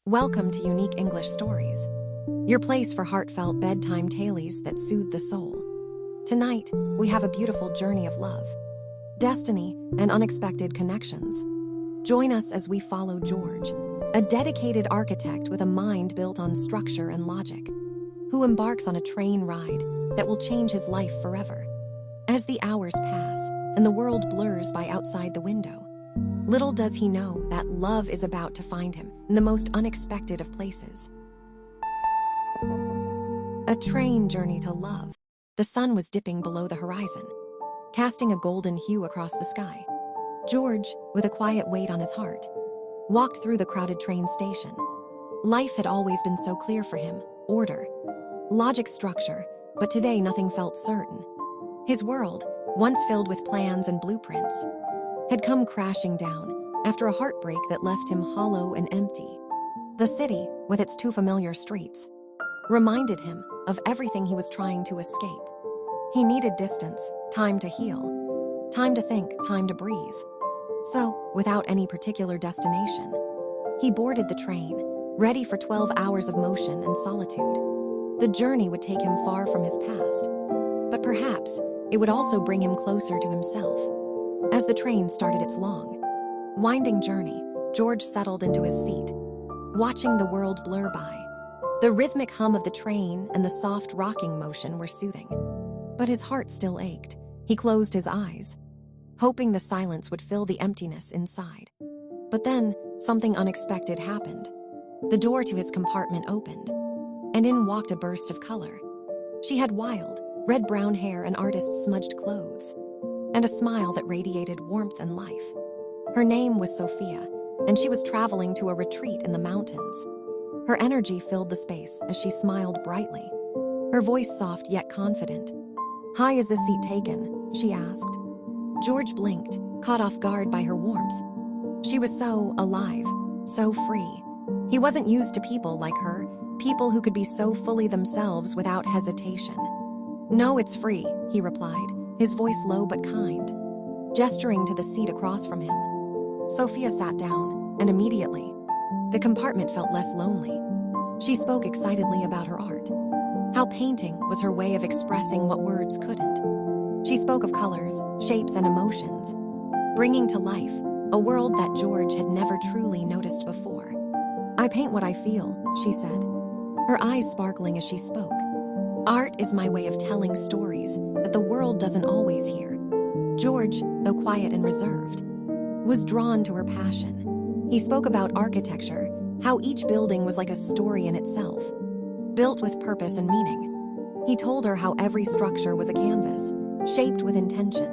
Welcome to Unique English Stories, your place for heartfelt bedtime tales that soothe the soul. Tonight, we have a beautiful journey of love, destiny, and unexpected connections. Join us as we follow George, a dedicated architect with a mind built on structure and logic, who embarks on a train ride that will change his life forever. As the hours pass and the world blurs by outside the window, little does he know that love is about to find him in the most unexpected of places. A train journey to love. The sun was dipping below the horizon, casting a golden hue across the sky. George, with a quiet weight on his heart, walked through the crowded train station. Life had always been so clear for him: order, logic, structure, but today nothing felt certain. His world, once filled with plans and blueprints, had come crashing down after a heartbreak that left him hollow and empty. The city, with its two familiar streets, reminded him of everything he was trying to escape. He needed distance, time to heal, time to think, time to breathe. So, without any particular destination, he boarded the train, ready for 12 hours of motion and solitude. The journey would take him far from his past, but perhaps it would also bring him closer to himself. As the train started its long, winding journey, George settled into his seat, watching the world blur by. The rhythmic hum of the train and the soft rocking motion were soothing, but his heart still ached. He closed his eyes, hoping the silence would fill the emptiness inside. But then, something unexpected happened. The door to his compartment opened, and in walked a burst of color. She had wild, red-brown hair and artist-smudged clothes, and a smile that radiated warmth and life. Her name was Sophia, and she was traveling to a retreat in the mountains. Her energy filled the space as she smiled brightly, her voice soft yet confident. "Hi, is this seat taken?" she asked. George blinked, caught off guard by her warmth. She was so alive, so free. He wasn't used to people like her, people who could be so fully themselves without hesitation. "No, it's free," he replied, his voice low but kind, gesturing to the seat across from him. Sophia sat down, and immediately, the compartment felt less lonely. She spoke excitedly about her art, how painting was her way of expressing what words couldn't. She spoke of colors, shapes, and emotions, bringing to life a world that George had never truly noticed before. "I paint what I feel," she said, her eyes sparkling as she spoke. "Art is my way of telling stories that the world doesn't always hear." George, though quiet and reserved, was drawn to her passion. He spoke about architecture, how each building was like a story in itself, built with purpose and meaning. He told her how every structure was a canvas, shaped with intention.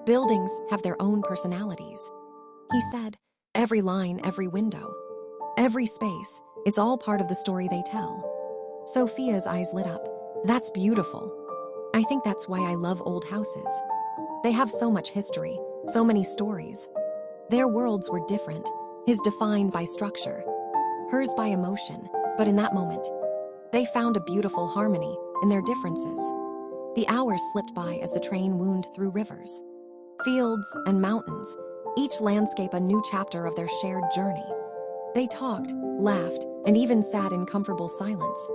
Buildings have their own personalities. He said, every line, every window, every space, it's all part of the story they tell. Sophia's eyes lit up. "That's beautiful. I think that's why I love old houses. They have so much history, so many stories." Their worlds were different, his defined by structure, hers by emotion, but in that moment, they found a beautiful harmony in their differences. The hours slipped by as the train wound through rivers, fields, and mountains, each landscape a new chapter of their shared journey. They talked, laughed, and even sat in comfortable silence,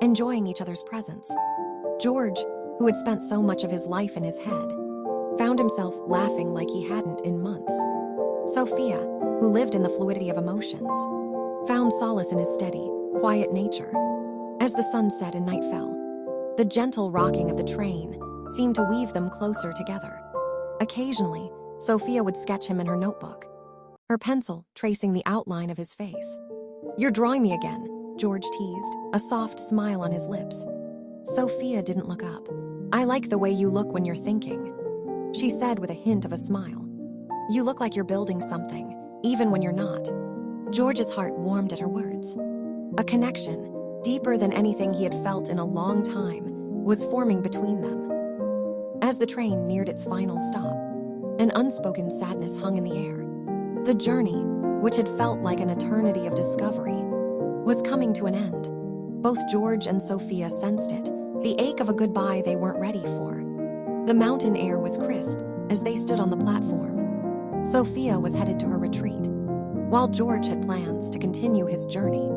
enjoying each other's presence. George, who had spent so much of his life in his head, found himself laughing like he hadn't in months. Sophia, who lived in the fluidity of emotions, found solace in his steady, quiet nature. As the sun set and night fell, the gentle rocking of the train seemed to weave them closer together. Occasionally, Sophia would sketch him in her notebook, her pencil tracing the outline of his face. "You're drawing me again," George teased, a soft smile on his lips. Sophia didn't look up. "I like the way you look when you're thinking," she said with a hint of a smile. "You look like you're building something, even when you're not." George's heart warmed at her words. A connection, deeper than anything he had felt in a long time, was forming between them. As the train neared its final stop, an unspoken sadness hung in the air. The journey, which had felt like an eternity of discovery, was coming to an end. Both George and Sophia sensed it, the ache of a goodbye they weren't ready for. The mountain air was crisp as they stood on the platform. Sophia was headed to her retreat, while George had plans to continue his journey.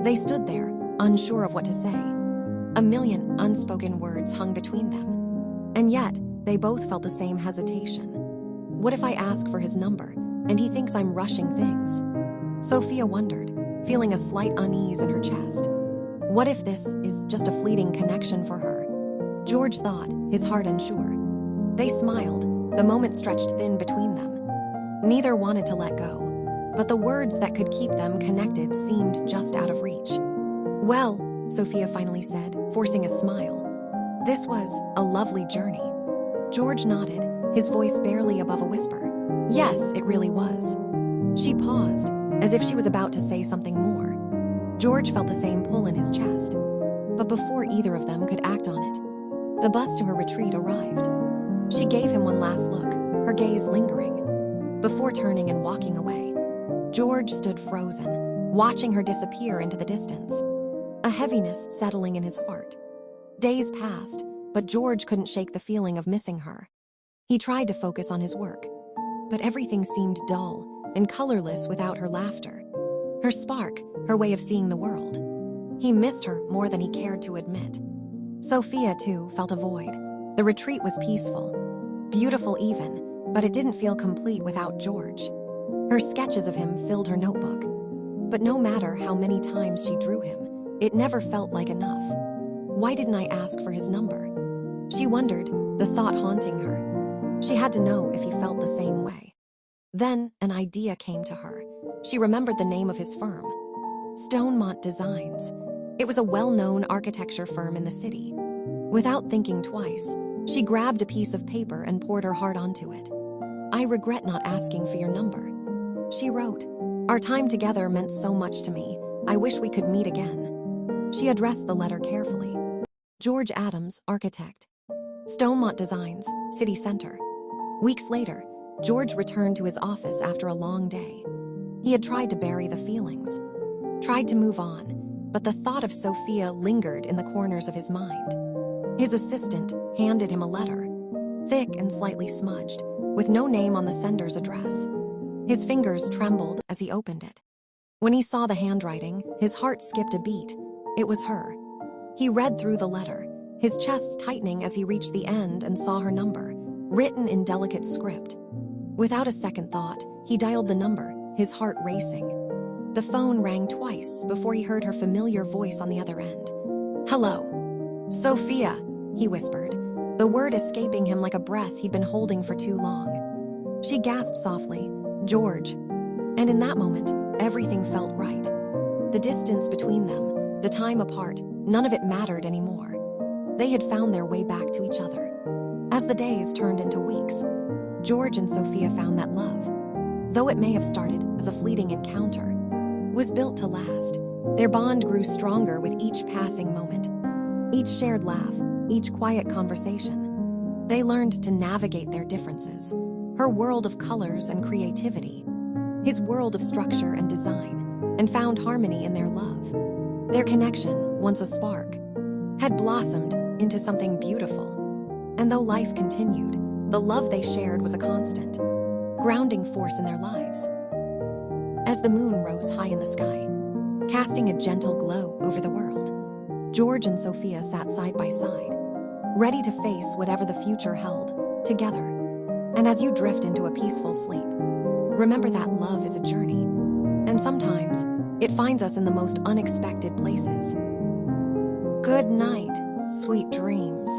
They stood there, unsure of what to say. A million unspoken words hung between them. And yet, they both felt the same hesitation. What if I ask for his number, and he thinks I'm rushing things? Sophia wondered, feeling a slight unease in her chest. What if this is just a fleeting connection for her? George thought, his heart unsure. They smiled, the moment stretched thin between them. Neither wanted to let go, but the words that could keep them connected seemed just out of reach. Well, Sophia finally said, forcing a smile. This was a lovely journey. George nodded, his voice barely above a whisper. Yes, it really was. She paused, as if she was about to say something more. George felt the same pull in his chest. But before either of them could act on it, the bus to her retreat arrived. She gave him one last look, her gaze lingering, before turning and walking away. George stood frozen, watching her disappear into the distance, a heaviness settling in his heart. Days passed, but George couldn't shake the feeling of missing her. He tried to focus on his work, but everything seemed dull and colorless without her laughter, her spark, her way of seeing the world. He missed her more than he cared to admit. Sophia, too, felt a void. The retreat was peaceful, beautiful even, but it didn't feel complete without George. Her sketches of him filled her notebook. But no matter how many times she drew him, it never felt like enough. Why didn't I ask for his number? She wondered, the thought haunting her. She had to know if he felt the same way. Then an idea came to her. She remembered the name of his firm, Stonemont Designs. It was a well-known architecture firm in the city. Without thinking twice, she grabbed a piece of paper and poured her heart onto it. I regret not asking for your number. She wrote, our time together meant so much to me. I wish we could meet again. She addressed the letter carefully. George Adams, architect. Stonemont Designs, City Center. Weeks later, George returned to his office after a long day. He had tried to bury the feelings, tried to move on, but the thought of Sophia lingered in the corners of his mind. His assistant handed him a letter, thick and slightly smudged, with no name on the sender's address. His fingers trembled as he opened it. When he saw the handwriting, his heart skipped a beat. It was her. He read through the letter, his chest tightening as he reached the end and saw her number, written in delicate script. Without a second thought, he dialed the number, his heart racing. The phone rang twice before he heard her familiar voice on the other end. Hello. Sophia, he whispered, the word escaping him like a breath he'd been holding for too long. She gasped softly, George. And in that moment, everything felt right. The distance between them, the time apart, none of it mattered anymore. They had found their way back to each other. As the days turned into weeks, George and Sophia found that love, though it may have started as a fleeting encounter, was built to last. Their bond grew stronger with each passing moment, each shared laugh, each quiet conversation. They learned to navigate their differences, her world of colors and creativity, his world of structure and design, and found harmony in their love. Their connection, once a spark, had blossomed into something beautiful. And though life continued, the love they shared was a constant, grounding force in their lives. As the moon rose high in the sky, casting a gentle glow over the world, George and Sophia sat side by side, ready to face whatever the future held, together. And as you drift into a peaceful sleep, remember that love is a journey, and sometimes it finds us in the most unexpected places. Good night, sweet dreams.